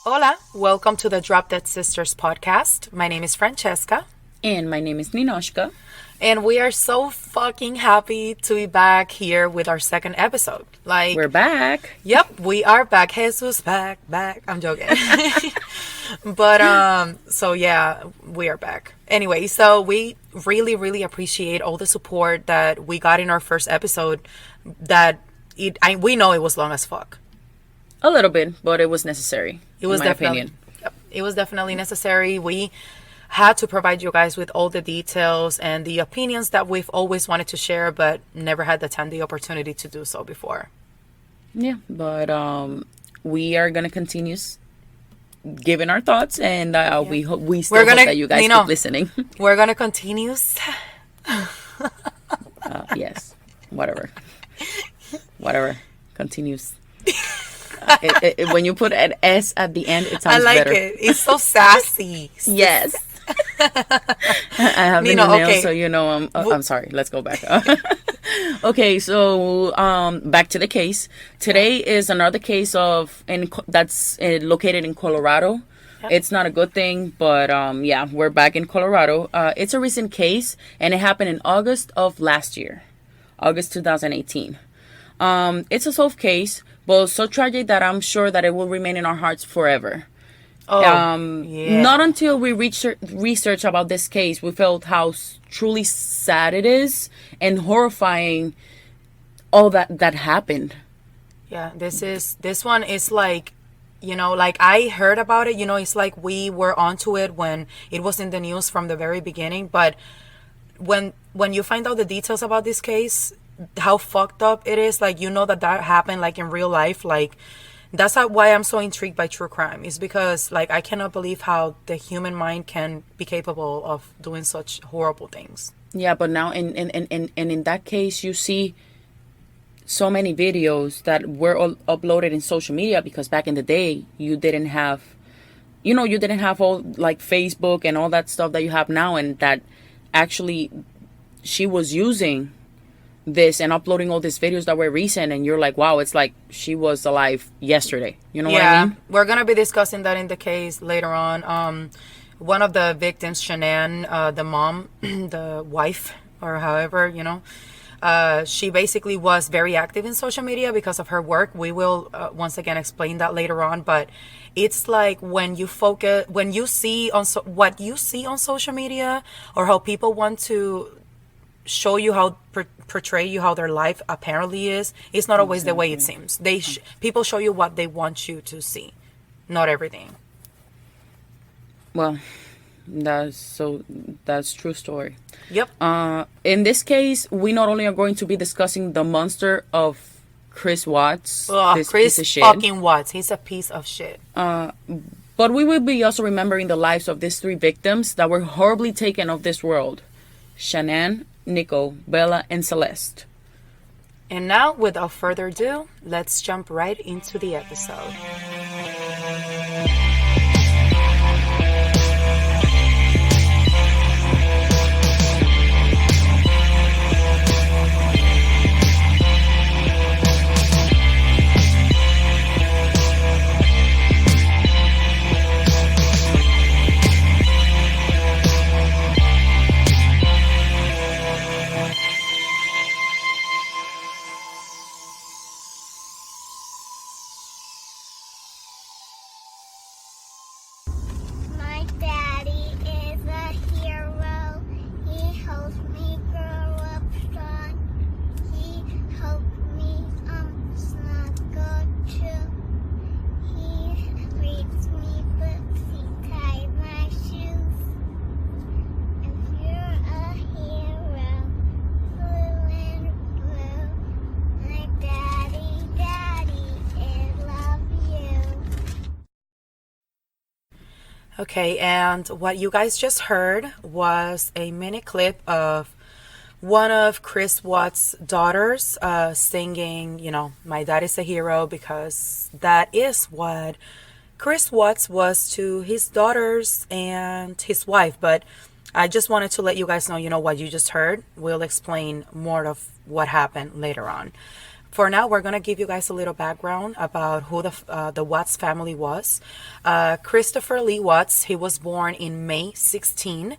Hola, welcome to the Drop Dead Sisters podcast. My name is Francesca. And my name is Ninoshka. And we are so fucking happy to be back here with our second episode. We're back. Yep, we are back. Jesus, back. I'm joking. But, so yeah, we are back. Anyway, so we really, really appreciate all the support that we got in our first episode. We know it was long as fuck. A little bit, but it was necessary. It was in my definitely, opinion. Yep, it was definitely necessary. We had to provide you guys with all the details and the opinions that we've always wanted to share, but never had the opportunity to do so before. Yeah, but we are gonna continue giving our thoughts, and we still hope that you guys keep listening. We're gonna continue. Yes, whatever, continues. When you put an S at the end, it sounds better. I like it. It's so sassy. Yes. I have the nails, okay. So you know I'm sorry. Let's go back. Okay, so back to the case. Today is another case that's located in Colorado. Yep. It's not a good thing, but yeah, we're back in Colorado. It's a recent case, and it happened in August of last year, August 2018. It's a solved case, but so tragic that I'm sure that it will remain in our hearts forever. Yeah. Not until we research about this case, we felt how truly sad it is and horrifying all that happened. Yeah, this one is like, like I heard about it, it's like we were onto it when it was in the news from the very beginning. But when you find out the details about this case, how fucked up it is, like, that happened, like, in real life. Like, that's why I'm so intrigued by true crime, is because, like, I cannot believe how the human mind can be capable of doing such horrible things. Yeah, but now in that case, you see so many videos that were all uploaded in social media, because back in the day you didn't have all like Facebook and all that stuff that you have now, and that actually she was using this and uploading all these videos that were recent, and you're like, wow, it's like she was alive yesterday. You know what I mean? We're gonna be discussing that in the case later on. One of the victims, Shannan, the mom, the wife, or however, she basically was very active in social media because of her work. We will once again explain that later on, but it's like when you see what you see on social media, or how people want to show you how portray you how their life apparently is, it's not always the way it seems. People show you what they want you to see, not everything. Well, that's true story. Yep. In this case, we not only are going to be discussing the monster of Chris Watts, this Chris piece of shit. Fucking Watts, he's a piece of shit. But we will be also remembering the lives of these three victims that were horribly taken of this world: Shannan, Nikko, Bella, and Celeste. And now, without further ado, let's jump right into the episode. Okay, and what you guys just heard was a mini clip of one of Chris Watts' daughters singing, My Dad is a Hero, because that is what Chris Watts was to his daughters and his wife. But I just wanted to let you guys know, what you just heard. We'll explain more of what happened later on. for now, we're gonna give you guys a little background about who the Watts family was. Christopher Lee Watts. He was born in May 16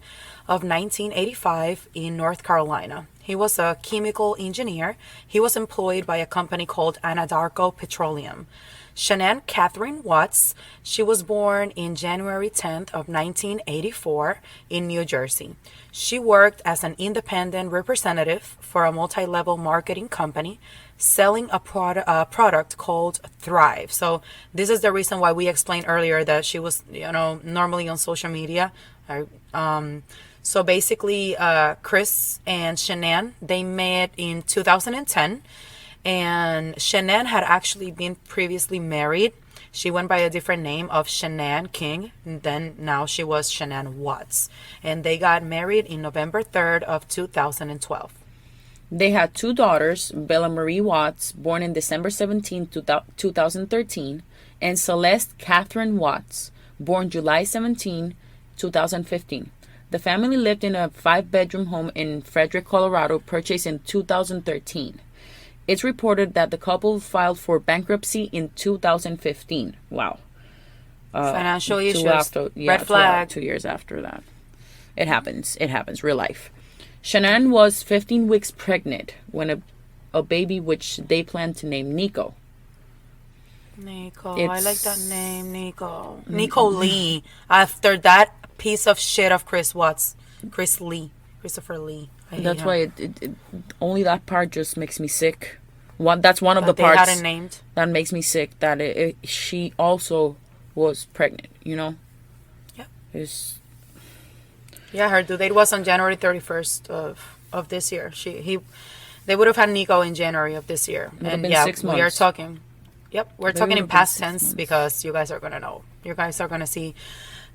of 1985 in North Carolina. He was a chemical engineer. He was employed by a company called Anadarko Petroleum. Shannan Catherine Watts, she was born in January 10th of 1984 in New Jersey. She worked as an independent representative for a multi-level marketing company selling a product called Thrive. So this is the reason why we explained earlier that she was, normally on social media. So basically, Chris and Shannan, they met in 2010, and Shannan had actually been previously married. She went by a different name of Shannan King, and then now she was Shannan Watts, and they got married in November 3rd of 2012. They had 2 daughters, Bella Marie Watts, born in December 17, 2013, and Celeste Catherine Watts, born July 17, 2015. The family lived in a 5-bedroom home in Frederick, Colorado, purchased in 2013. It's reported that the couple filed for bankruptcy in 2015. Wow. Financial issues. Red flag. 2 years after that. It happens. It happens. Real life. Shannan was 15 weeks pregnant when a baby which they planned to name Nikko. Nikko. I like that name, Nikko. Nikko Lee. After that piece of shit of Christopher Lee. That's why it only that part just makes me sick. That's one of the parts hadn't named. That makes me sick. That she also was pregnant. Yep. Yeah, her due date was on January 31st of this year. They would have had Nikko in January of this year. And yeah, 6 months. We are talking. Yep, we're talking in past tense because you guys are gonna know. You guys are gonna see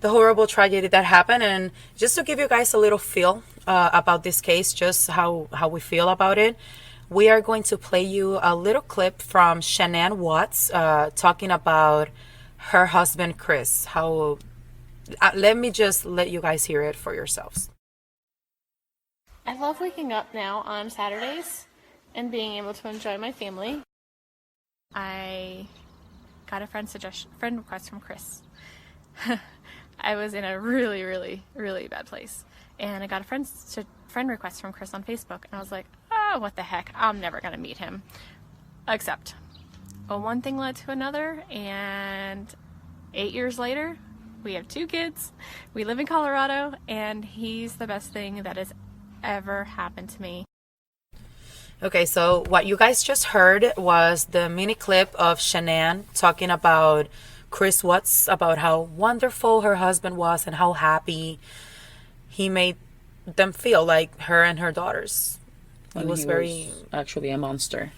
the horrible tragedy that happened, and just to give you guys a little feel about this case, just how we feel about it, we are going to play you a little clip from Shannan Watts talking about her husband Chris. Let me just let you guys hear it for yourselves. I love waking up now on Saturdays and being able to enjoy my family. I got a friend request from Chris. I was in a really, really, really bad place, and I got a friend request from Chris on Facebook, and I was like, oh, what the heck, I'm never gonna meet him. Except, one thing led to another, and 8 years later, we have 2 kids, we live in Colorado, and he's the best thing that has ever happened to me. Okay, so what you guys just heard was the mini clip of Shannan talking about Chris Watts, about how wonderful her husband was and how happy he made them feel, like her and her daughters. He was actually a monster.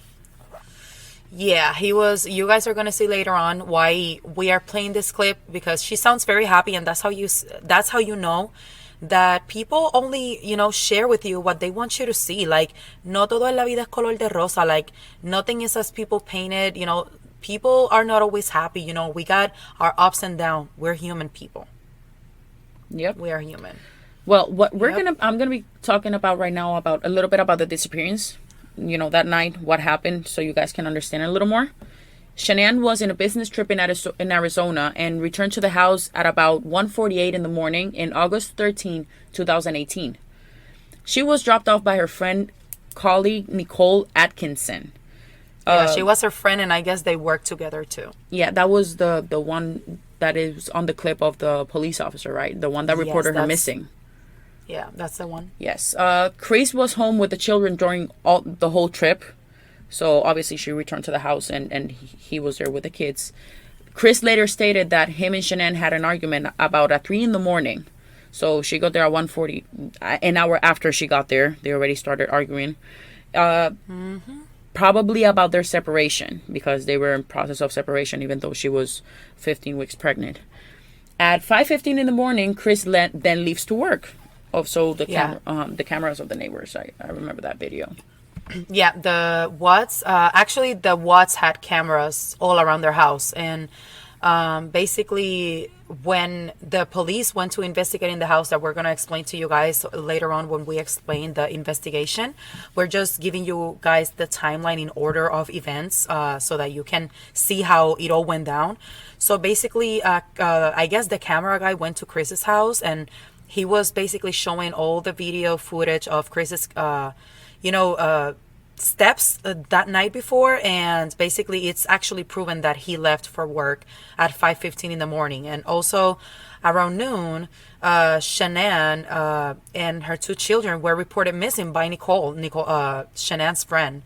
Yeah, he was. You guys are gonna see later on why we are playing this clip, because she sounds very happy, and that's how you know that people only, share with you what they want you to see. Like, no todo en la vida es color de rosa. Like, nothing is as people paint it. People are not always happy. We got our ups and downs. We're human people. Yep. We are human. Well, I'm gonna be talking about right now about a little bit about the disappearance. That night, what happened, so you guys can understand a little more. Shannan was in a business trip in Arizona and returned to the house at about 1:48 in the morning in August 13, 2018. She was dropped off by her friend, colleague Nicole Atkinson. Yeah, she was her friend, and I guess they worked together too. Yeah, that was the one that is on the clip of the police officer, right? The one that reported her missing. Yeah, that's the one. Yes. Chris was home with the children during the whole trip. So obviously she returned to the house and he was there with the kids. Chris later stated that him and Shannan had an argument about at 3 a.m. So she got there at 1:40. An hour after she got there, they already started arguing. Probably about their separation, because they were in process of separation even though she was 15 weeks pregnant. At 5:15 in the morning, Chris then leaves to work. So the cameras of the neighbors. I remember that video. Yeah, the Watts had cameras all around their house, and Basically, when the police went to investigate in the house, that we're going to explain to you guys later on when we explain the investigation, we're just giving you guys the timeline in order of events, so that you can see how it all went down. So basically, I guess the camera guy went to Chris's house, and he was basically showing all the video footage of Chris's steps that night before, and basically it's actually proven that he left for work at 5:15 in the morning. And also around noon, Shannan and her two children were reported missing by Nikko, Shannan's friend.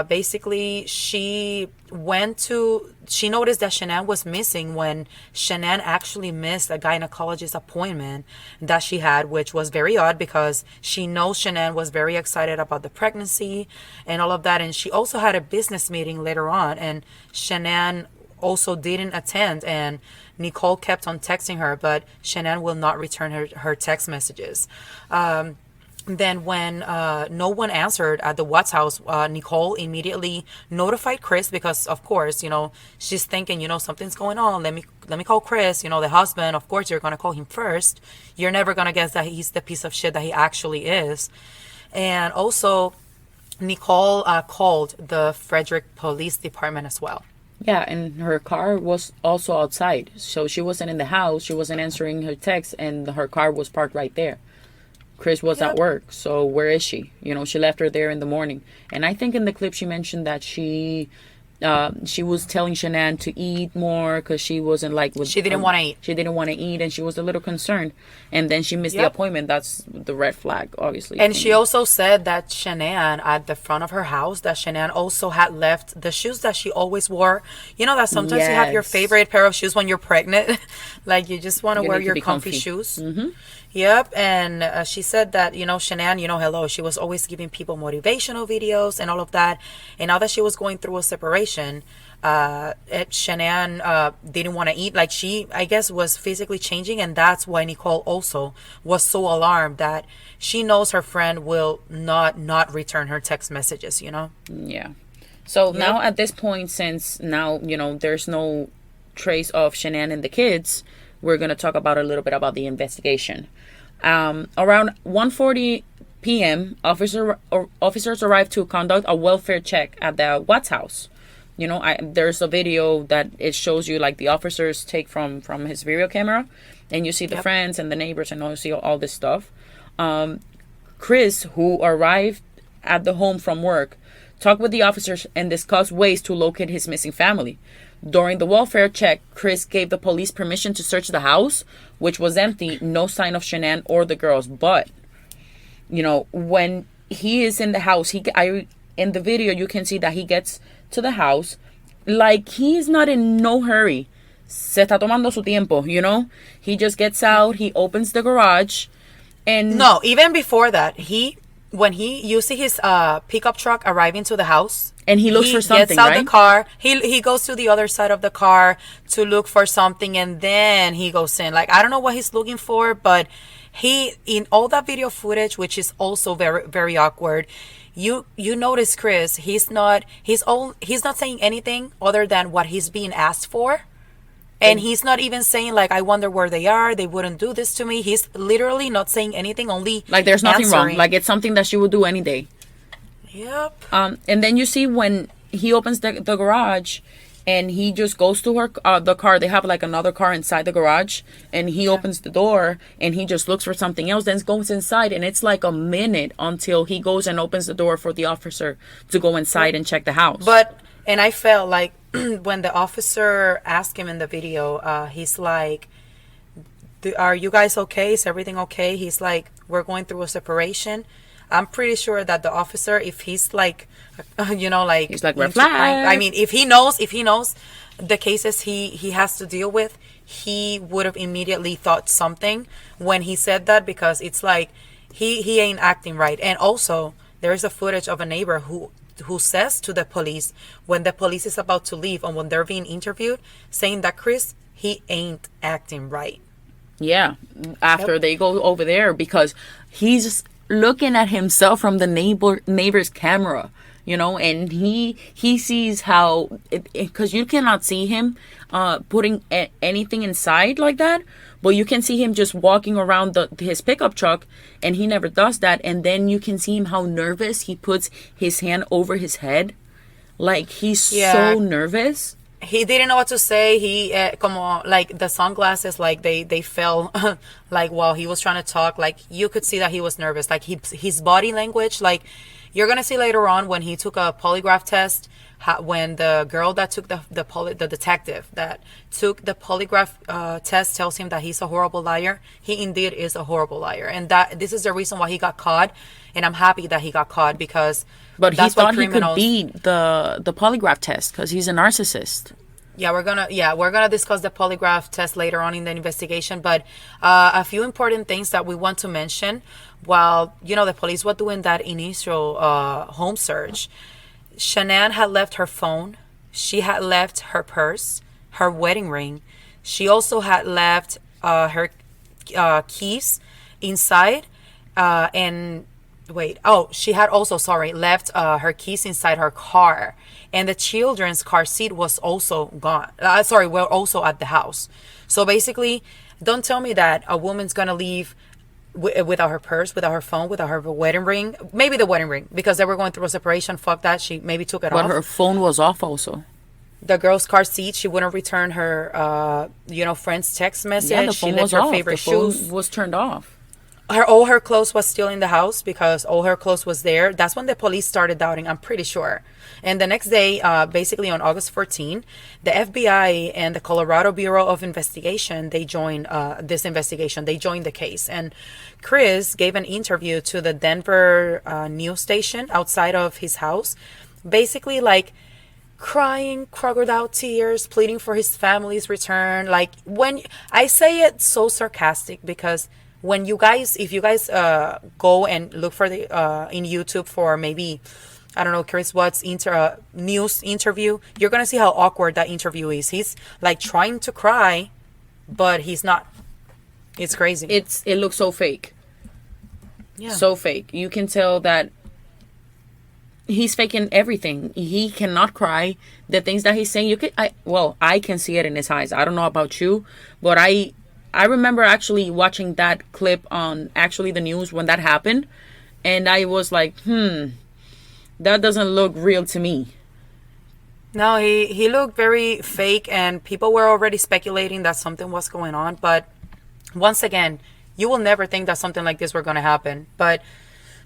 Basically, she noticed that Shannan was missing when Shannan actually missed a gynecologist appointment that she had, which was very odd because she knows Shannan was very excited about the pregnancy and all of that. And she also had a business meeting later on, and Shannan also didn't attend, and Nicole kept on texting her, but Shannan will not return her text messages. Then when no one answered at the Watts house, Nicole immediately notified Chris because, of course, she's thinking, something's going on. Let me call Chris, the husband. Of course, you're going to call him first. You're never going to guess that he's the piece of shit that he actually is. And also, Nicole called the Frederick Police Department as well. Yeah, and her car was also outside. So she wasn't in the house. She wasn't answering her text, and her car was parked right there. Chris was at work, so where is she? She left her there in the morning. And I think in the clip she mentioned that she was telling Shannan to eat more because she wasn't she didn't want to eat. She didn't want to eat, and she was a little concerned. And then she missed the appointment. That's the red flag, obviously. And she also said that Shannan, at the front of her house, that Shannan also had left the shoes that she always wore. That sometimes you have your favorite pair of shoes when you're pregnant. Like, you just want to wear your comfy shoes. Mm-hmm. Yep. And she said that, Shannan, hello, she was always giving people motivational videos and all of that. And now that she was going through a separation, Shannan didn't want to eat. Like, she, I guess, was physically changing. And that's why Nicole also was so alarmed that she knows her friend will not return her text messages, Yeah. So now at this point, since now, there's no trace of Shannan and the kids, we're going to talk about a little bit about the investigation. Around 1:40 p.m., officers arrived to conduct a welfare check at the Watts house. There's a video that it shows you, like, the officers take from his video camera, and you see the friends and the neighbors, and you see all this stuff. Chris, who arrived at the home from work, talked with the officers and discussed ways to locate his missing family. During the welfare check, Chris gave the police permission to search the house, which was empty, no sign of Shannan or the girls. But, when he is in the house, in the video, you can see that he gets to the house, like, he's not in no hurry. Se está tomando su tiempo, He just gets out, he opens the garage, and... No, even before that, you see his pickup truck arriving to the house, and he looks for something, gets out right? the car. He goes to the other side of the car to look for something, and then he goes in. Like, I don't know what he's looking for, but in all that video footage, which is also very, very awkward, you notice Chris, he's not saying anything other than what he's being asked for. And he's not even saying, like, I wonder where they are. They wouldn't do this to me. He's literally not saying anything, only like there's nothing answering. wrong. Like, it's something that she would do any day. Yep. And then you see when he opens the garage, and he just goes to the car. They have, like, another car inside the garage, and he opens the door, and he just looks for something else, then goes inside, and it's like a minute until he goes and opens the door for the officer to go inside and check the house. And I felt like when the officer asked him in the video, he's like, are you guys okay? Is everything okay? He's like, we're going through a separation. I'm pretty sure that the officer, if he's like, he's like, red flag. I mean, if he knows the cases he has to deal with, he would have immediately thought something when he said that, because it's like he ain't acting right. And also, there is a footage of a neighbor who says to the police when the police is about to leave and when they're being interviewed, saying that Chris, he ain't acting right. Yeah, after they go over there, because he's looking at himself from the neighbor's camera. and he sees how, because you cannot see him putting anything inside like that, but you can see him just walking around his pickup truck, and he never does that. And then you can see him how nervous he puts his hand over his head, like he's so nervous. He didn't know what to say. He como like the sunglasses, like they fell like while he was trying to talk. Like you could see that he was nervous. Like his body language, like you're gonna see later on when he took a polygraph test. When the girl that took the detective that took the polygraph test tells him that he's a horrible liar, he indeed is a horrible liar, and that this is the reason why he got caught. And I'm happy that he got caught, because but he thought he could beat the polygraph test because he's a narcissist. Yeah, we're gonna discuss the polygraph test later on in the investigation. But a few important things that we want to mention while the police were doing that initial home search. Shannan had left her phone. She had left her purse, her wedding ring. She also had left her keys inside. She had also, left her keys inside her car. And the children's car seat was also gone. Were also at the house. So basically, don't tell me that a woman's going to leave without her purse, without her phone, without her wedding ring. Maybe the wedding ring, because they were going through a separation. Fuck that. She maybe took it off. But her phone was off also. The girl's car seat, she wouldn't return her, friend's text message. Yeah, the phone she was left her off. favorite The phone shoes. was turned off. All her clothes was still in the house, because all her clothes was there. That's when the police started doubting, I'm pretty sure. And the next day, basically on August 14, the FBI and the Colorado Bureau of Investigation, they joined this investigation. They joined the case. And Chris gave an interview to the Denver news station outside of his house, basically like crying crocodile tears, pleading for his family's return. Like, when I say it so sarcastic, because if you guys go and look for the in YouTube for maybe, I don't know, Chris Watts news interview, you're gonna see how awkward that interview is. He's like trying to cry, but he's not. It's crazy. It looks so fake. Yeah. So fake. You can tell that he's faking everything. He cannot cry. The things that he's saying, I can see it in his eyes. I don't know about you, but I remember actually watching that clip on actually the news when that happened, and I was like, that doesn't look real to me. No, he looked very fake, and people were already speculating that something was going on. But once again, you will never think that something like this were going to happen. But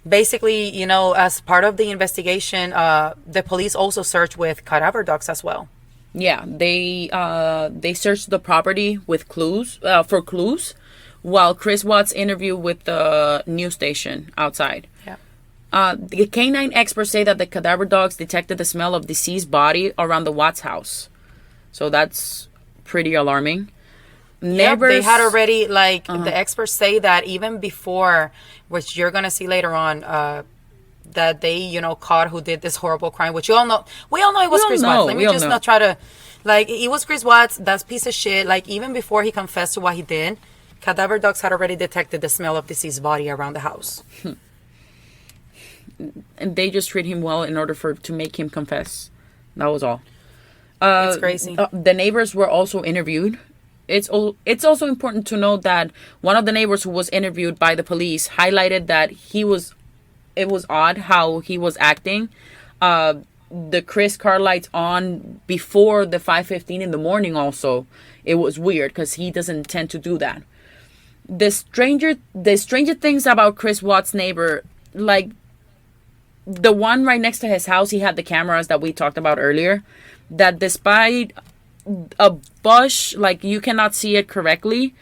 basically, as part of the investigation, the police also searched with cadaver dogs as well. Yeah, they searched the property with clues for clues, while Chris Watts interviewed with the news station outside. Yeah. The canine experts say that the cadaver dogs detected the smell of deceased body around the Watts house, so that's pretty alarming. Neighbors, they had already the experts say that even before, which you're gonna see later on, that they caught who did this horrible crime, which we all know it was Chris Watts. Let me just not try to it was Chris Watts, that piece of shit. Like, even before he confessed to what he did, cadaver dogs had already detected the smell of deceased body around the house. And they just treat him well in order to make him confess. That was all. It's crazy. The neighbors were also interviewed. It's also important to note that one of the neighbors who was interviewed by the police highlighted that it was odd how he was acting. The Chris car lights on before the 5:15 in the morning also. It was weird because he doesn't tend to do that. The stranger things about Chris Watts' neighbor, like the one right next to his house, he had the cameras that we talked about earlier, that despite a bush, like you cannot see it correctly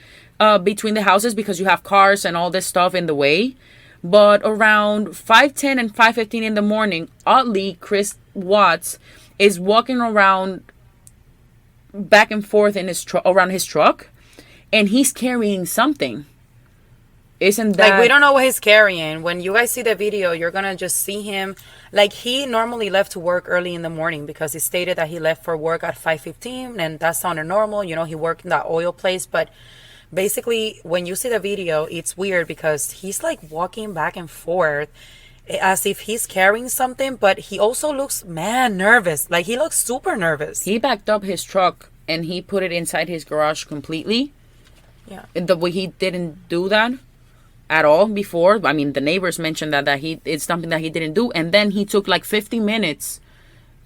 between the houses because you have cars and all this stuff in the way. But around 5:10 and 5:15 in the morning, oddly, Chris Watts is walking around back and forth in around his truck, and he's carrying something. Isn't that... Like, we don't know what he's carrying. When you guys see the video, you're going to just see him. Like, he normally left to work early in the morning because he stated that he left for work at 5:15, and that sounded normal. He worked in that oil place. But basically, when you see the video, it's weird because he's, like, walking back and forth. as if he's carrying something, but he also looks man nervous. Like he looks super nervous. He backed up his truck and he put it inside his garage completely. Yeah. The way he didn't do that at all before. I mean, the neighbors mentioned that it's something that he didn't do, and then he took like 50 minutes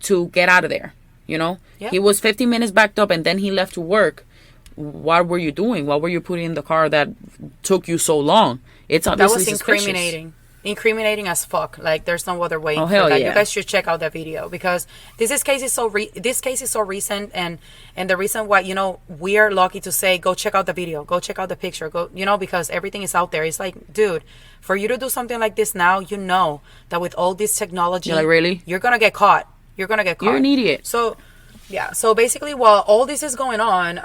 to get out of there. You know, yeah. He was 50 minutes backed up, and then he left to work. What were you doing? What were you putting in the car that took you so long? It's obviously that was incriminating as fuck. Like there's no other way. Oh hell yeah! You guys should check out that video because this case is so recent, and the reason why, you know, we are lucky to say go check out the video, go check out the picture, go, you know, because everything is out there. It's like, dude, for you to do something like this now, you know that with all this technology, like, really, you're gonna get caught. You're an idiot. So yeah. So basically, while all this is going on,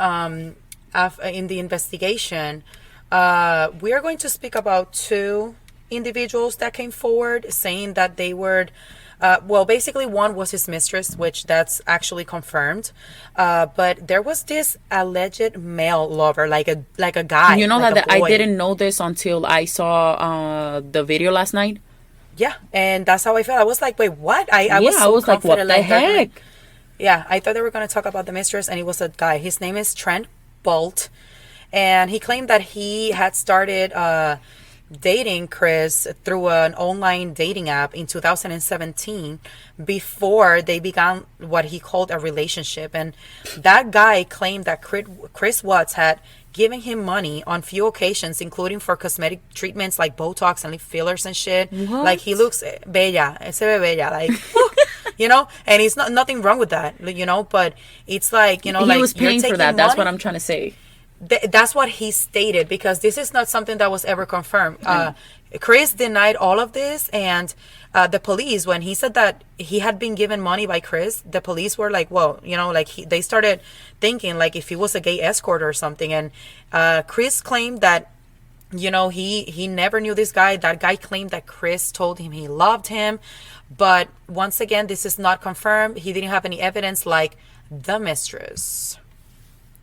in the investigation, we are going to speak about 2 individuals that came forward saying that they were, well, basically one was his mistress, which that's actually confirmed. But there was this alleged male lover, like a guy. You know, like that I didn't know this until I saw the video last night. Yeah, and that's how I felt. I was like, wait, what? I was like, what the heck? Yeah, I thought they were going to talk about the mistress, and it was a guy. His name is Trent Bolt, and he claimed that he had started dating Chris through an online dating app in 2017 before they began what he called a relationship. And that guy claimed that Chris Watts had given him money on few occasions, including for cosmetic treatments like Botox and lip fillers and shit. What? Like he looks bella, se ve bella, like you know, and it's nothing wrong with that, you know, but it's like, you know, he like was paying for that. That's what I'm trying to say. That's what he stated, because this is not something that was ever confirmed. Chris denied all of this, and the police, when he said that he had been given money by Chris, the police were like, well, you know, like they started thinking like if he was a gay escort or something. And Chris claimed that, you know, he never knew this guy. That guy claimed that Chris told him he loved him, but once again, this is not confirmed. He didn't have any evidence like the mistress.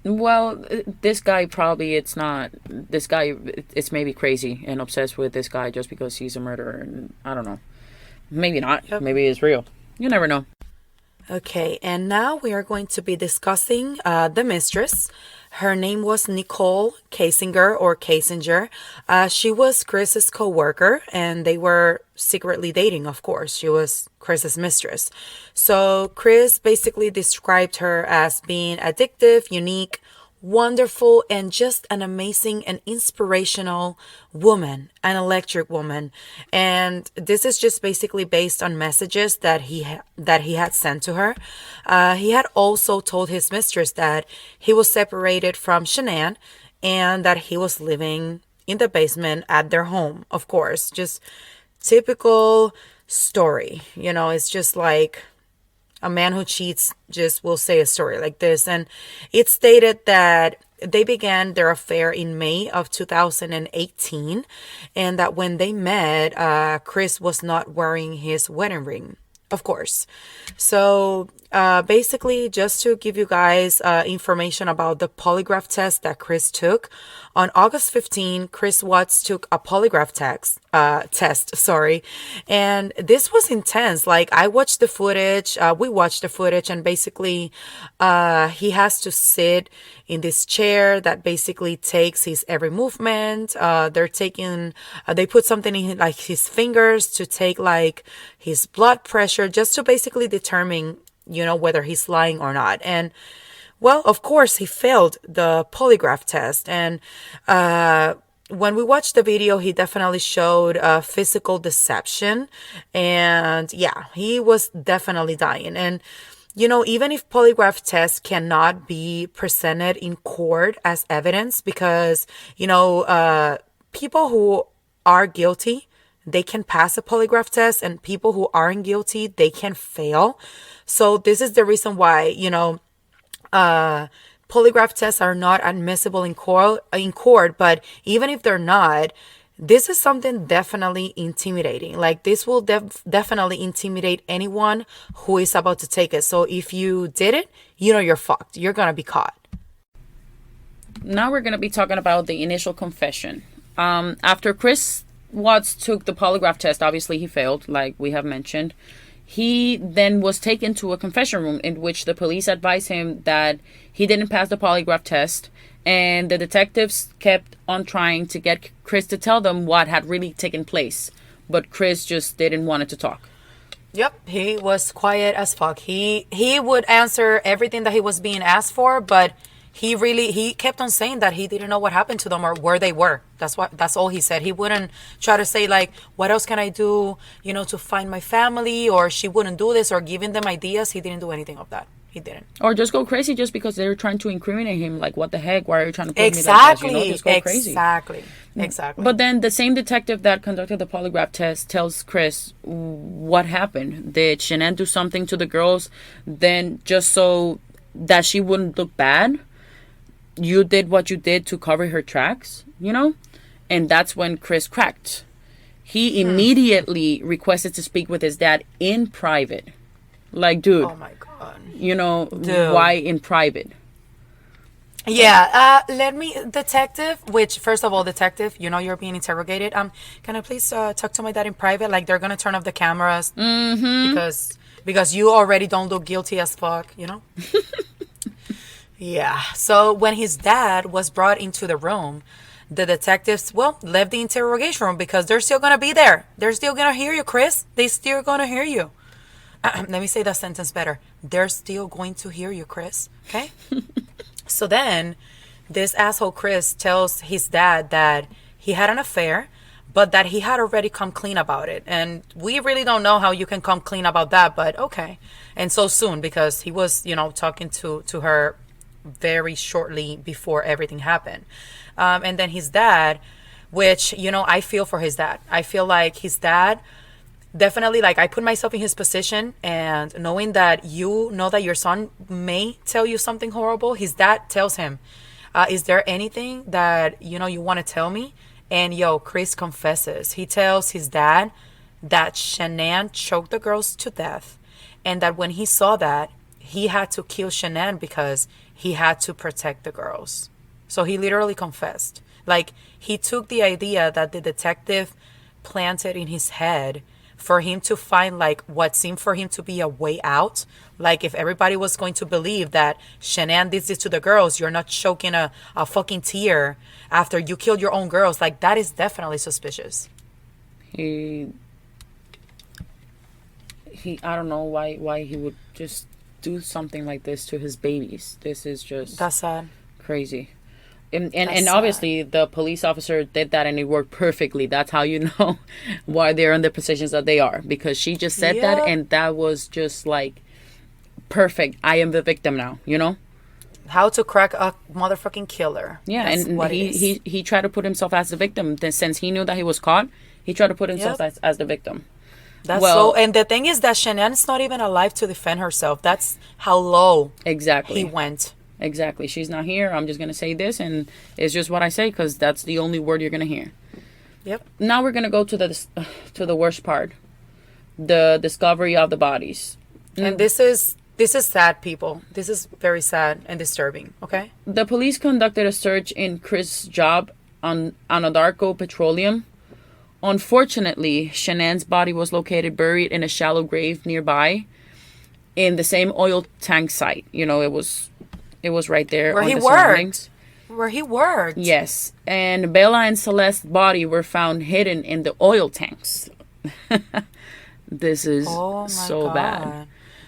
Well, this guy probably, it's not, this guy, it's maybe crazy and obsessed with this guy just because he's a murderer, and I don't know. Maybe not. Yep. Maybe it's real. You never know. Okay, and now we are going to be discussing the mistress. Her name was Nicole Kasinger. She was Chris's co-worker, and they were secretly dating, of course. She was Chris's mistress. So Chris basically described her as being addictive, unique, wonderful, and just an amazing and inspirational woman, an electric woman. And this is just basically based on messages that he had sent to her. He had also told his mistress that he was separated from Shannan and that he was living in the basement at their home. Of course, just typical story. You know, it's just like a man who cheats just will say a story like this. And it stated that they began their affair in May of 2018, and that when they met, Chris was not wearing his wedding ring, of course. So basically, just to give you guys information about the polygraph test that Chris took, on August 15, Chris Watts took a polygraph test, and this was intense. Like, I watched the footage, we watched the footage, and basically he has to sit in this chair that basically takes his every movement. They put something in like his fingers to take like his blood pressure, just to basically determine, you know, whether he's lying or not. And well, of course, he failed the polygraph test. And when we watched the video, he definitely showed physical deception. And yeah, he was definitely dying. And, you know, even if polygraph tests cannot be presented in court as evidence, because, you know, people who are guilty, they can pass a polygraph test, and people who aren't guilty, they can fail. So this is the reason why, you know, polygraph tests are not admissible in court. But even if they're not, this is something definitely intimidating. Like, this will definitely intimidate anyone who is about to take it. So if you did it, you know, you're fucked. You're gonna be caught. Now we're gonna be talking about the initial confession. After Chris Watts took the polygraph test. Obviously, he failed, like we have mentioned. He then was taken to a confession room in which the police advised him that he didn't pass the polygraph test, and the detectives kept on trying to get Chris to tell them what had really taken place, but Chris just didn't want it to talk. Yep, he was quiet as fuck. He would answer everything that he was being asked for, but he kept on saying that he didn't know what happened to them or where they were. That's all he said. He wouldn't try to say like, what else can I do, to find my family, or she wouldn't do this, or giving them ideas. He didn't do anything of that. He didn't. Or just go crazy just because they were trying to incriminate him. Like, what the heck? Why are you trying to put exactly. me like this? Just go crazy. Exactly. But then the same detective that conducted the polygraph test tells Chris what happened. Did Shannan do something to the girls then just so that she wouldn't look bad? You did what you did to cover her tracks, And that's when Chris cracked. He immediately requested to speak with his dad in private. Like, dude. Oh my God. Dude. Why in private? Yeah, detective, which, first of all, detective, you're being interrogated. Can I please talk to my dad in private? Like, they're going to turn off the cameras. Because you already don't look guilty as fuck, Yeah. So when his dad was brought into the room, the detectives, left the interrogation room because they're still going to be there. They're still going to hear you, Chris. They're still going to hear you. Let me say that sentence better. They're still going to hear you, Chris. Okay? So then this asshole Chris tells his dad that he had an affair, but that he had already come clean about it. And we really don't know how you can come clean about that, but okay. And so soon, because he was, talking to her very shortly before everything happened. And then his dad, which, I feel for his dad. I feel like his dad definitely, like, I put myself in his position, and knowing that that your son may tell you something horrible, his dad tells him, is there anything that, you want to tell me? And Chris confesses. He tells his dad that Shannan choked the girls to death, and that when he saw that, he had to kill Shannan because he had to protect the girls. So he literally confessed. Like, he took the idea that the detective planted in his head for him to find, like, what seemed for him to be a way out. Like, if everybody was going to believe that Shannan did this to the girls, you're not choking a fucking tear after you killed your own girls. Like, that is definitely suspicious. I don't know why he would just do something like this to his babies. This is just... That's sad. Crazy. And obviously the police officer did that and it worked perfectly. That's how you know why they're in the positions that they are, because she just said that, and that was just like perfect. I am the victim now, how to crack a motherfucking killer. Yeah. That's and he tried to put himself as the victim. Then, since he knew that he was caught, he tried to put himself as the victim. And the thing is that Shannan's not even alive to defend herself. That's how low exactly he went. Exactly. She's not here. I'm just going to say this, and it's just what I say because that's the only word you're going to hear. Yep. Now we're going to go to the worst part, the discovery of the bodies. And this is sad, people. This is very sad and disturbing, okay? The police conducted a search in Chris' job on Anadarko Petroleum. Unfortunately, Shannan's body was located buried in a shallow grave nearby in the same oil tank site. It was right there where on he the worked. surroundings. Where he worked. Yes. And Bella and Celeste's body were found hidden in the oil tanks. This is so bad.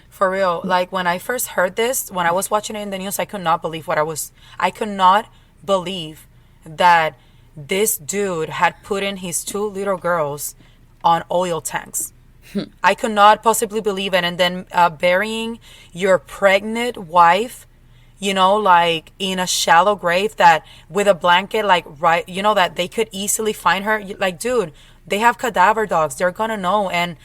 For real. Like, when I first heard this, when I was watching it in the news, I could not believe I could not believe that this dude had put in his 2 little girls on oil tanks. I could not possibly believe it. And then burying your pregnant wife, like in a shallow grave that with a blanket, like, right, that they could easily find her. Like, dude, they have cadaver dogs. They're gonna know. And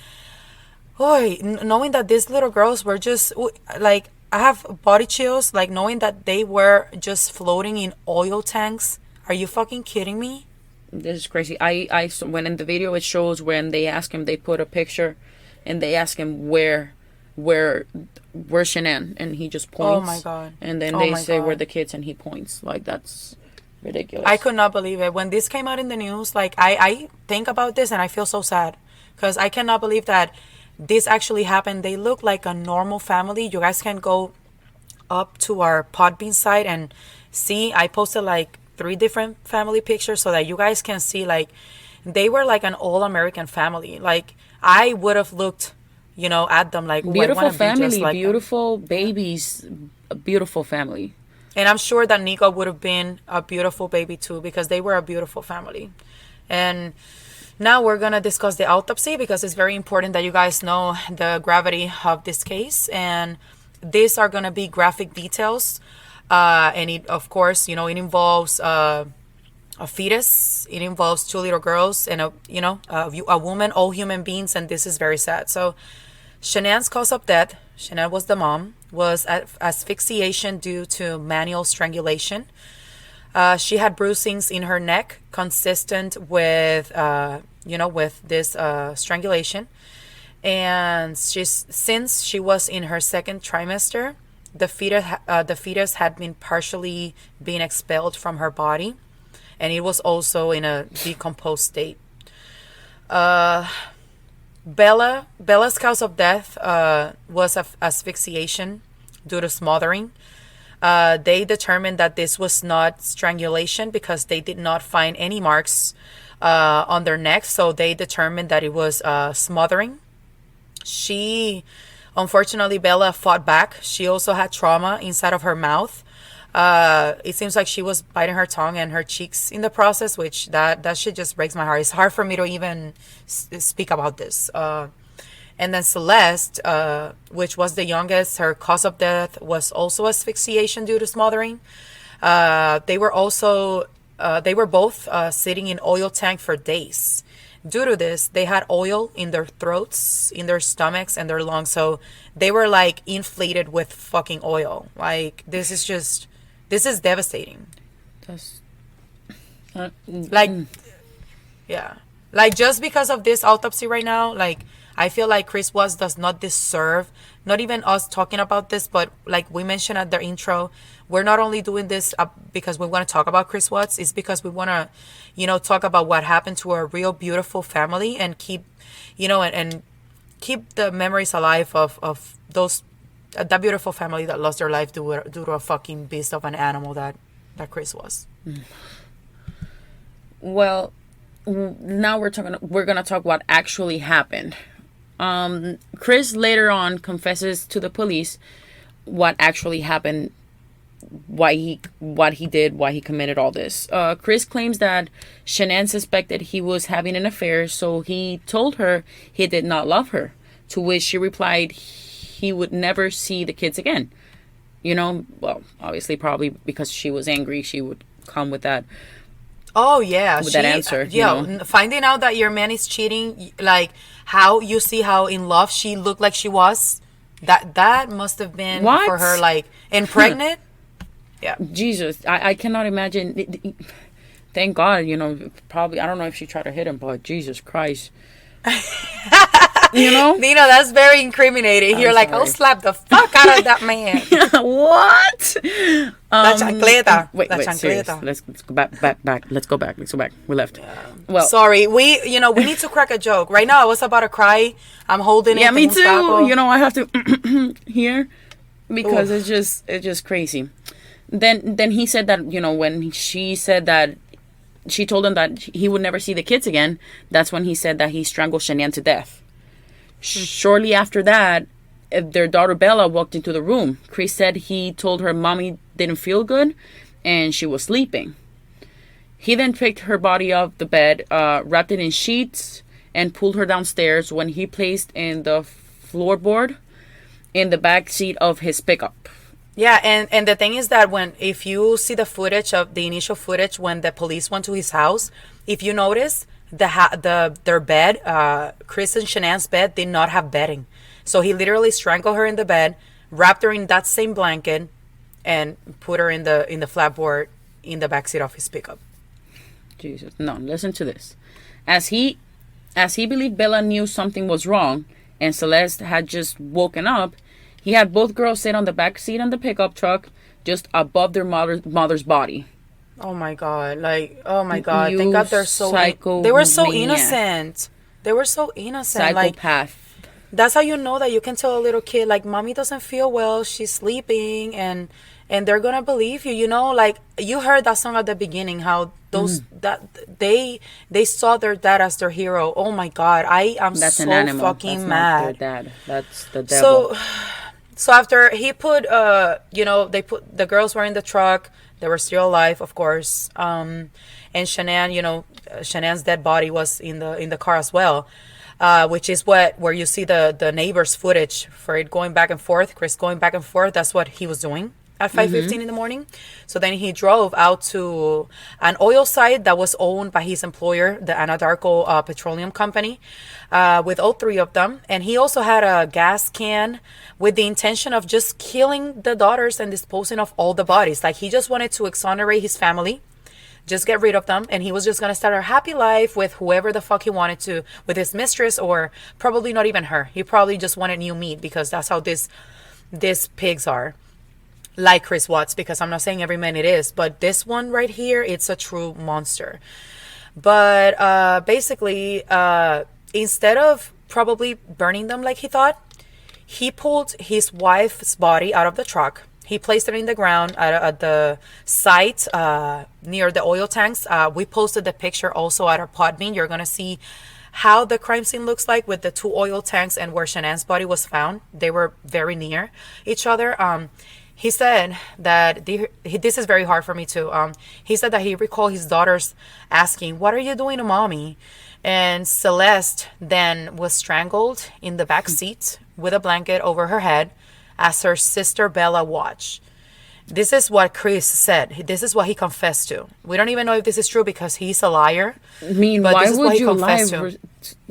knowing that these little girls were just like, I have body chills, like, knowing that they were just floating in oil tanks. Are you fucking kidding me? This is crazy. I when in the video it shows when they ask him, they put a picture and they ask him where's Shannan, and he just points. Oh my God. And then they say where the kids, and he points. Like, that's Ridiculous. I could not believe it. When this came out in the news, like, I think about this and I feel so sad. Because I cannot believe that this actually happened. They look like a normal family. You guys can go up to our Podbean site and see. I posted like 3 different family pictures so that you guys can see, like, they were like an all-American family. Like, I would have looked, at them like, beautiful I family, like beautiful babies, a beautiful family. And I'm sure that Nikko would have been a beautiful baby too, because they were a beautiful family. And now we're going to discuss the autopsy, because it's very important that you guys know the gravity of this case. And these are going to be graphic details. And it, of course, it involves a fetus. It involves 2 little girls and a woman, all human beings. And this is very sad. So Shannan's cause of death, Shannan was the mom, was asphyxiation due to manual strangulation. She had bruisings in her neck consistent with, with this strangulation. And since she was in her 2nd trimester, the fetus had been partially being expelled from her body, and it was also in a decomposed state. Bella's cause of death was asphyxiation due to smothering. They determined that this was not strangulation because they did not find any marks on their necks, so they determined that it was smothering. Unfortunately, Bella fought back. She also had trauma inside of her mouth. It seems like she was biting her tongue and her cheeks in the process, which that shit just breaks my heart. It's hard for me to even speak about this. And then Celeste, which was the youngest, her cause of death was also asphyxiation due to smothering. They were both sitting in oil tank for days. Due to this, they had oil in their throats, in their stomachs, and their lungs. So they were like inflated with fucking oil. Like, this is devastating. That's like, yeah. Like, just because of this autopsy right now, like, I feel like Chris Watts does not deserve, not even us talking about this, but like we mentioned at the intro, we're not only doing this because we want to talk about Chris Watts, it's because we want to, talk about what happened to a real beautiful family and keep, and keep the memories alive of those, that beautiful family that lost their life due to a fucking beast of an animal that Chris was. Well, now we're going to talk what actually happened. Chris later on confesses to the police what actually happened, what he did, why he committed all this. Chris claims that Shannan suspected he was having an affair, so he told her he did not love her, to which she replied he would never see the kids again. Well, obviously probably because she was angry, she would come with that. Oh yeah, with that answer. Finding out that your man is cheating, like how you see how in love she looked like she was, that must have been for her, like, and pregnant. Yeah. Jesus, I cannot imagine. Thank God, probably, I don't know if she tried to hit him, but Jesus Christ. Nina, that's very incriminating. You're like, I'll slap the fuck out of that man. What? La chancleta. Wait, chancleta. Let's go back. Let's go back. We left. Yeah. Well, sorry. We need to crack a joke. Right now, I was about to cry. I'm holding it. Yeah, me too. I have to here because it's just crazy. Then he said that, when she said that she told him that he would never see the kids again, that's when he said that he strangled Shannan to death. Shortly after that, their daughter Bella walked into the room. Chris said he told her mommy didn't feel good and she was sleeping. He then picked her body off the bed, wrapped it in sheets, and pulled her downstairs when he placed in the floorboard in the back seat of his pickup. Yeah, and the thing is that if you see the footage of the initial footage when the police went to his house, if you notice their bed, Chris and Shannan's bed, did not have bedding. So he literally strangled her in the bed, wrapped her in that same blanket, and put her in the flatboard in the backseat of his pickup. Jesus, no! Listen to this. As he believed Bella knew something was wrong, and Celeste had just woken up, he had both girls sit on the back seat of the pickup truck, just above their mother's body. Oh my God. Like, oh my God. Thank You God they were so psychomaniac. innocent. They were so innocent. Like, Psychopath. that's how you know that you can tell a little kid, like, mommy doesn't feel well, she's sleeping, and they're gonna believe you. You know, like, you heard that song at the beginning, how those that they saw their dad as their hero. Oh my God, I am That's an so animal. That's fucking not their mad. dad. That's the devil. So so after he put you know, they put the girls were in the truck, they were still alive, of course. And Shannan, you know, Shannan's dead body was in the car as well. Which is where you see the neighbor's footage for it going back and forth, Chris going back and forth. That's what he was doing at 5:15 in the morning. So then he drove out to an oil site that was owned by his employer, the Anadarko Petroleum Company, with all three of them. And he also had a gas can with the intention of just killing the daughters and disposing of all the bodies. Like, he just wanted to exonerate his family, just get rid of them, and he was just gonna start a happy life with whoever the fuck he wanted to, with his mistress, or probably not even her. He probably just wanted new meat, because that's how these pigs are, like Chris Watts. Because I'm not saying every man it is, but this one right here, it's a true monster. But basically, instead of probably burning them like he thought, he pulled his wife's body out of the truck. He placed it in the ground at the site near the oil tanks. We posted the picture also at our Podbean. You're going to see how the crime scene looks like with the two oil tanks and where Shannan's body was found. They were very near each other. He said that this is very hard for me too. He said that he recalled his daughters asking, "What are you doing to mommy?" And Celeste then was strangled in the back seat with a blanket over her head as her sister Bella watched. This is what Chris said. This is what he confessed to. We don't even know if this is true because he's a liar. I mean, but why this is what would he you lie confessed to.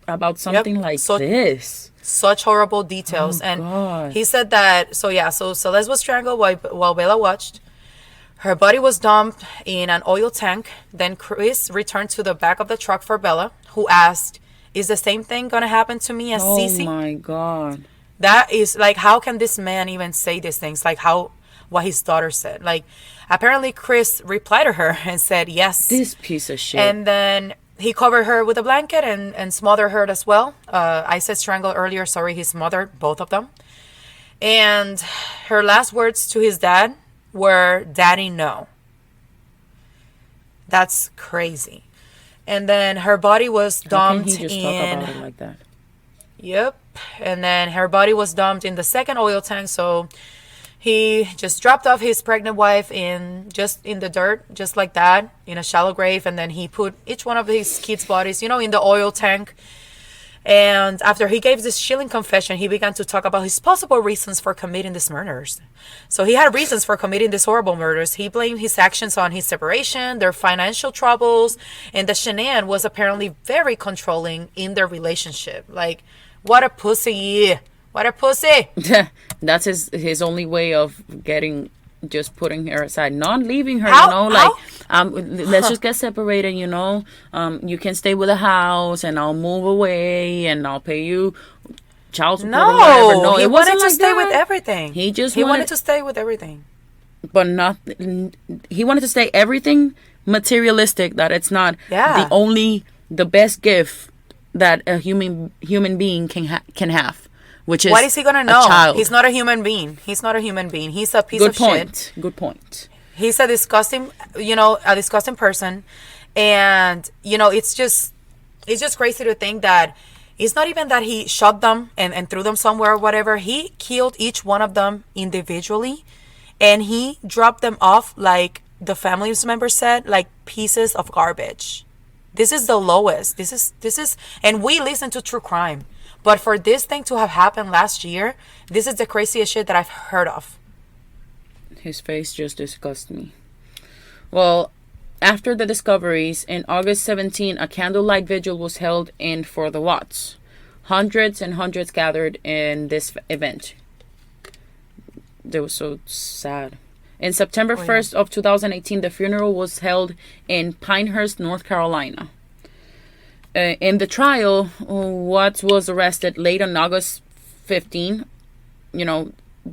about something like this? Such horrible details. Oh, and God. He said that, so Celeste was strangled while Bella watched. Her body was dumped in an oil tank. Then Chris returned to the back of the truck for Bella, who asked, "Is the same thing going to happen to me as Cece?" Oh, my God. That is, like, how can this man even say these things? Like, what his daughter said. Like, apparently Chris replied to her and said yes. This piece of shit. And then he covered her with a blanket and smothered her as well. I said strangle earlier. Sorry, he smothered both of them. And her last words to his dad were, "Daddy, no." That's crazy. And then her body was dumped How can he just talk about it like that? Yep. And then her body was dumped in the second oil tank. So he just dropped off his pregnant wife in the dirt, just like that, in a shallow grave. And then he put each one of his kids' bodies, in the oil tank. And after he gave this chilling confession, he began to talk about his possible reasons for committing these murders. So he had reasons for committing these horrible murders. He blamed his actions on his separation, their financial troubles, and that Shannan was apparently very controlling in their relationship. Like, what a pussy. What a pussy. That's his only way of just putting her aside, not leaving her. Let's just get separated. You can stay with the house, and I'll move away, and I'll pay you child support. or whatever. No, he it wasn't wanted to like stay that. with everything. He wanted to stay with everything, but not. He wanted to stay everything materialistic. That it's not the best gift that a human being can have. Which is, what is he gonna know? Child. He's not a human being. He's not a human being. He's a piece of shit. Good point. He's a disgusting person. And, it's just crazy to think that it's not even that he shot them and threw them somewhere or whatever. He killed each one of them individually, and he dropped them off, like the family member said, like pieces of garbage. This is the lowest. This is, and we listen to true crime. But for this thing to have happened last year, this is the craziest shit that I've heard of. His face just disgusts me. Well, after the discoveries, in August 17, a candlelight vigil was held in for the Watts. Hundreds and hundreds gathered in this event. They were so sad. In September 1st of 2018, the funeral was held in Pinehurst, North Carolina. In the trial, Watts was arrested late on August 15.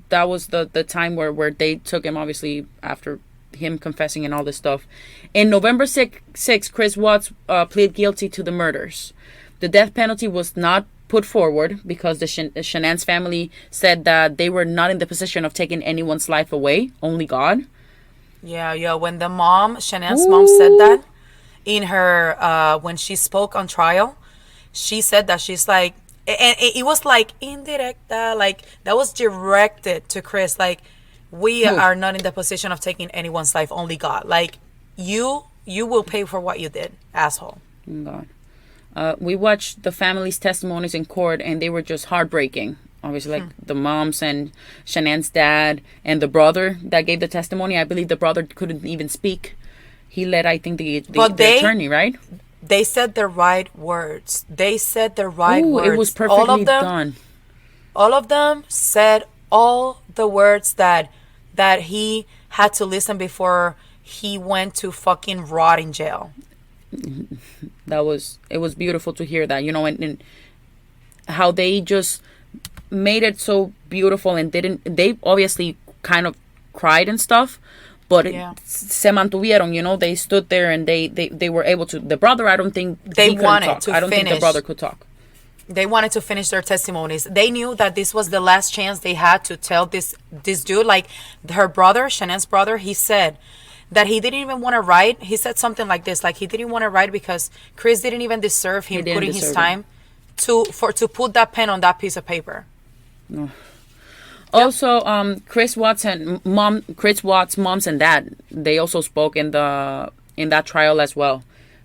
That was the time where they took him, obviously, after him confessing and all this stuff. In November 6, Chris Watts pleaded guilty to the murders. The death penalty was not put forward because the Shannan's family said that they were not in the position of taking anyone's life away, only God. Yeah. When the mom, Shannan's mom, said that in her, when she spoke on trial, she said that she's like, and it was like indirecta, like that was directed to Chris, like, we are not in the position of taking anyone's life, only God. Like, you will pay for what you did, asshole. God. We watched the family's testimonies in court, and they were just heartbreaking. Obviously, like the moms and Shannan's dad and the brother that gave the testimony. I believe the brother couldn't even speak. He led, I think, the attorney, right? They said the right words. They said the right words. It was perfectly done. All of them said all the words that he had to listen before he went to fucking rot in jail. It was beautiful to hear that, and how they just made it so beautiful, and they obviously kind of cried and stuff, but se mantuvieron, they stood there, and they were able to. The brother, I don't think they wanted to I don't think the brother could talk. They wanted to finish their testimonies. They knew that this was the last chance they had to tell this dude. Like, her brother, Shannan's brother, he said that he didn't even want to write. He said something like this, like he didn't want to write because Chris didn't even deserve him putting his time to put that pen on that piece of paper. No. Also, Chris Watts' moms and dad, they also spoke in that trial as well.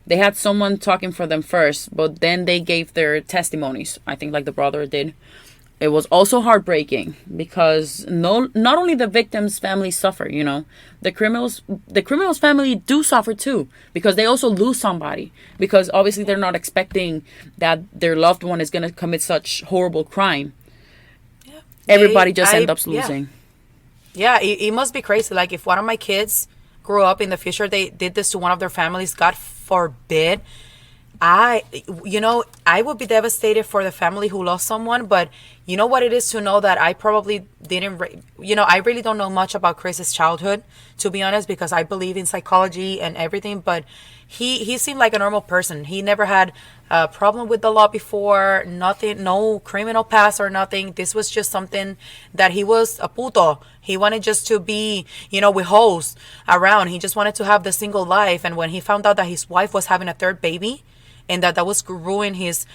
They had someone talking for them first, but then they gave their testimonies. I think like the brother did. It was also heartbreaking because not only the victim's family suffer, the criminal's family do suffer too, because they also lose somebody, because obviously they're not expecting that their loved one is going to commit such horrible crime. Yeah. Everybody just ends up losing. Yeah, it must be crazy. Like, if one of my kids grew up in the future, they did this to one of their families, God forbid, I would be devastated for the family who lost someone. But you know what it is to know that I probably didn't, I really don't know much about Chris's childhood, to be honest, because I believe in psychology and everything. But he seemed like a normal person. He never had a problem with the law before, nothing, no criminal past or nothing. This was just something that he was a puto. He wanted just to be, with hoes around. He just wanted to have the single life. And when he found out that his wife was having a third baby, and that was ruining his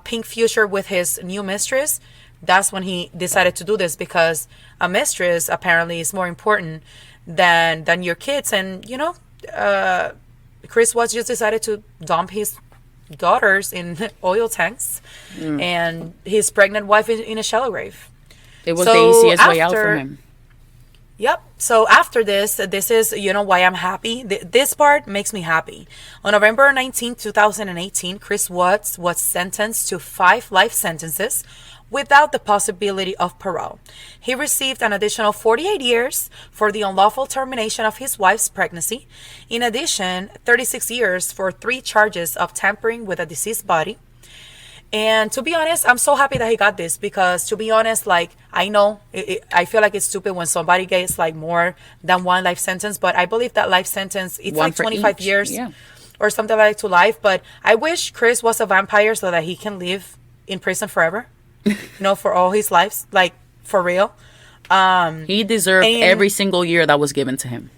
pink future with his new mistress, that's when he decided to do this, because a mistress apparently is more important than your kids. And Chris Watts just decided to dump his daughters in oil tanks and his pregnant wife in a shallow grave. It was the easiest way out for him. Yep. So after this is, why I'm happy. This part makes me happy. On November 19, 2018, Chris Watts was sentenced to 5 life sentences without the possibility of parole. He received an additional 48 years for the unlawful termination of his wife's pregnancy. In addition, 36 years for 3 charges of tampering with a deceased body. And to be honest, I'm so happy that he got this, because to be honest, like, I know, I feel like it's stupid when somebody gets like more than 1 life sentence, but I believe that life sentence, it's like 25 years or something like to life. But I wish Chris was a vampire so that he can live in prison forever, for all his lives, like, for real. He deserved every single year that was given to him.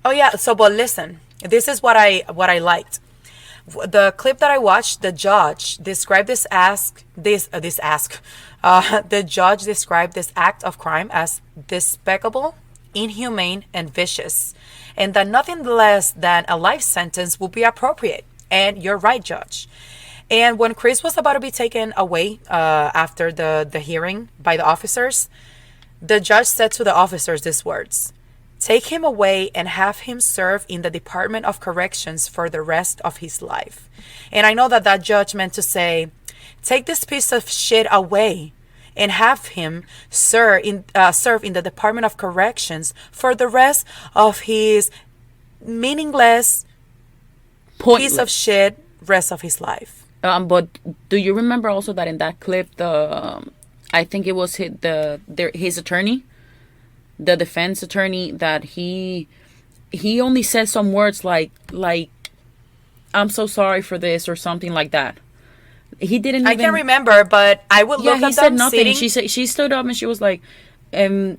Oh yeah. So, but listen, this is what I liked. The clip that I watched, the judge described the judge described this act of crime as despicable, inhumane, and vicious, and that nothing less than a life sentence would be appropriate. And you're right, Judge. And when Chris was about to be taken away after the hearing by the officers, the judge said to the officers these words: "Take him away and have him serve in the Department of Corrections for the rest of his life." And I know that judge meant to say, take this piece of shit away and have him serve in the Department of Corrections for the rest of his meaningless, pointless piece of shit rest of his life. But do you remember also that in that clip, I think it was his attorney, the defense attorney, that he he only said some words like I'm so sorry for this or something like that. He didn't even... I can't remember, but I would look at them. He said nothing. Sitting. She stood up and she was like, I'm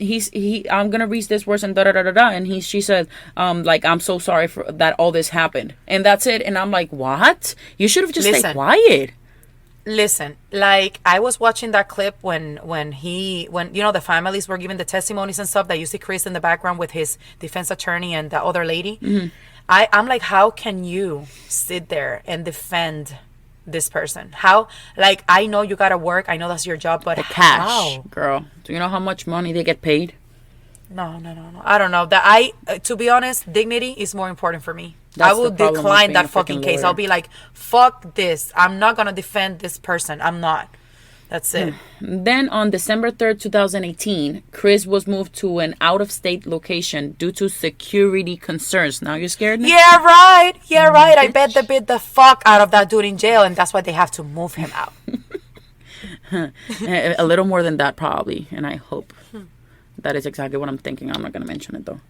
gonna read this words and da da da da da, and she said, like, I'm so sorry for that all this happened, and that's it. And I'm like, what? You should have just stayed quiet. Listen, like, I was watching that clip when the families were giving the testimonies and stuff, that you see Chris in the background with his defense attorney and the other lady. Mm-hmm. I'm like, how can you sit there and defend this person? How? Like, I know you gotta work, I know that's your job, but the cash, how? Girl, do you know how much money they get paid? No. I don't know. To be honest, dignity is more important for me. I will decline that fucking case. I'll be like, fuck this. I'm not gonna defend this person. I'm not. That's it. Then on December 3rd, 2018, Chris was moved to an out-of-state location due to security concerns. Now you're scared, Nick? Yeah, right. I bet they beat the fuck out of that dude in jail, and that's why they have to move him out. A little more than that, probably. And I hope that is exactly what I'm thinking. I'm not going to mention it, though.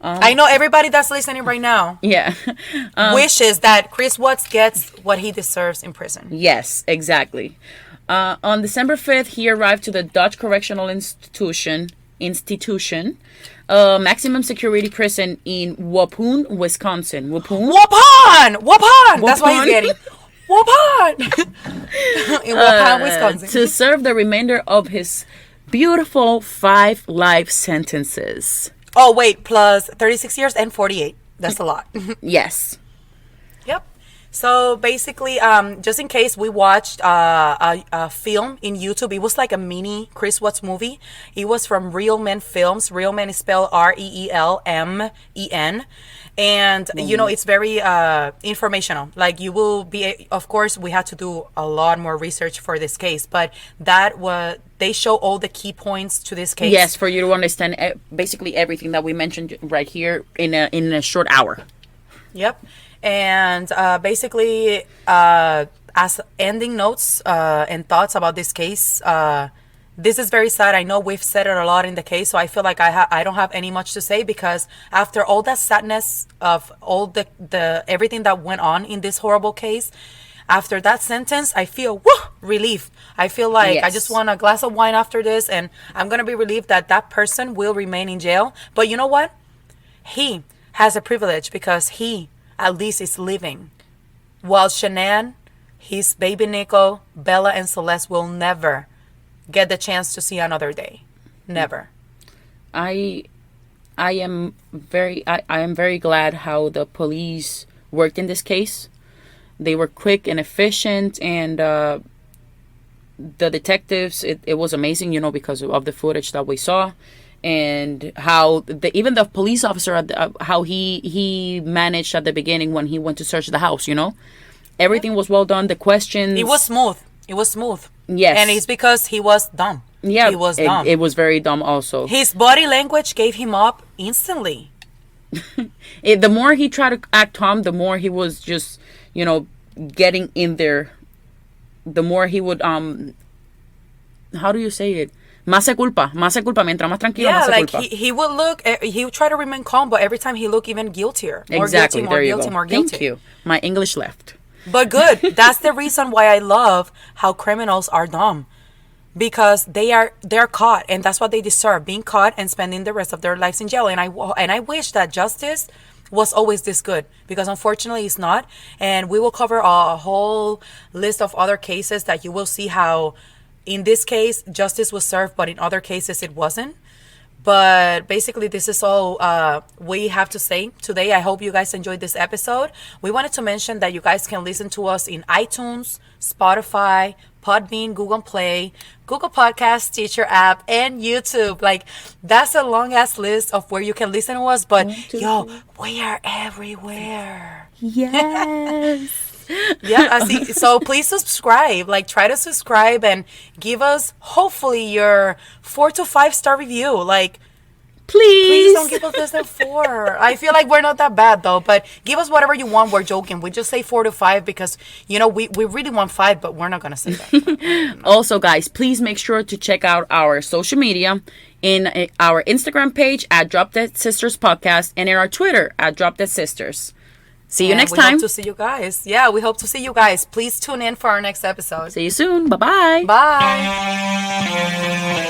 I know everybody that's listening right now wishes that Chris Watts gets what he deserves in prison. Yes, exactly. On December 5th, he arrived to the Dutch Correctional Institution, maximum security prison in Waupun, Wisconsin. Waupun? That's why he's getting Waupun. In Waupun, Wisconsin. To serve the remainder of his beautiful 5 life sentences. Oh, wait, plus 36 years and 48. That's a lot. Yes. Yep. So basically, just in case, we watched a film in YouTube. It was like a mini Chris Watts movie. It was from Real Men Films. Real Men is spelled ReelMen. And, it's very informational. Like, you will be, of course, we had to do a lot more research for this case. But they show all the key points to this case. Yes, for you to understand basically everything that we mentioned right here in a short hour. Yep. And basically, as ending notes and thoughts about this case, this is very sad. I know we've said it a lot in the case, so I feel like I don't have any much to say, because after all that sadness of all the everything that went on in this horrible case, after that sentence, I feel relief. I feel like I just want a glass of wine after this, and I'm gonna be relieved that that person will remain in jail. But you know what? He has a privilege, because he at least is living, while Shannan, his baby Nikko, Bella, and Celeste will never get the chance to see another day. Never. I am very glad how the police worked in this case. They were quick and efficient, and the detectives, it was amazing, because of the footage that we saw, and how even the police officer how he managed at the beginning when he went to search the house. Everything was well done. The questions, it was smooth. Yes. And it's because he was dumb. Yeah, he was dumb. It was very dumb also. His body language gave him up instantly. The more he tried to act calm, the more he was just, getting in there. The more he would, how do you say it? Más se culpa. Mientras más tranquilo, más se culpa. He would look, he would try to remain calm, but every time he looked even guiltier. Exactly, there you go. Thank you. My English left. But good. That's the reason why I love how criminals are dumb. Because they're caught, and that's what they deserve, being caught and spending the rest of their lives in jail. And I wish that justice was always this good, because unfortunately it's not. And we will cover a whole list of other cases that you will see how in this case justice was served, but in other cases it wasn't. But basically, this is all we have to say today. I hope you guys enjoyed this episode. We wanted to mention that you guys can listen to us in iTunes, Spotify, Podbean, Google Play, Google Podcasts, Stitcher app, and YouTube. Like, that's a long-ass list of where you can listen to us. But, we are everywhere. Yes. Yeah, I see. So please subscribe. Like, try to subscribe and give us, hopefully, your 4 to 5 star review. Like, Please don't give us less than 4. I feel like we're not that bad though, but give us whatever you want. We're joking. We just say 4 to 5 because we really want 5, but we're not gonna say that. Also, guys, please make sure to check out our social media in our Instagram page at Drop Dead Sisters Podcast and in our Twitter at Drop Dead Sisters. See you next time. We hope to see you guys. Yeah, we hope to see you guys. Please tune in for our next episode. See you soon. Bye-bye. Bye.